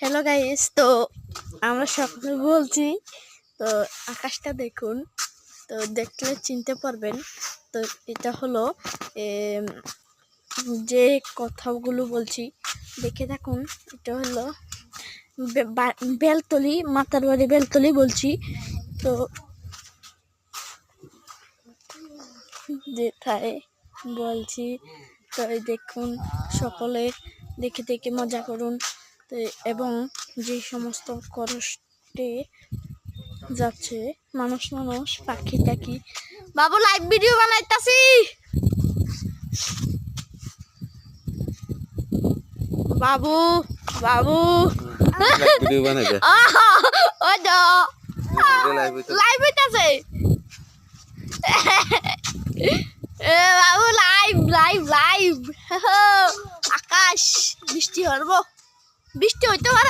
Hello guys, তো আমরা সকালে বলছি। তো আকাশটা দেখুন, তো দেখলে চিনতে পারবেন। তো এটা হলো যে কথাগুলো বলছি, দেখে থাকুন। এটা হলো বেলতলি, মাতার বাড়ি বেলতলি বলছি। তো যেটাই বলছি, তো দেখুন, সকলে দেখে দেখে মজা করুন। তো এবং যে সমস্ত কষ্টে যাচ্ছে মানুষ পাখি টাকি, বাবু লাইভ ভিডিও বানাইতাছি, বাবু বাবু ভিডিও বানাইতে ওই তো লাইভ হইতাছে। বাবু লাইভ লাইভ লাইভ। আকাশ বৃষ্টি হইব, বৃষ্টি হইতে পারে।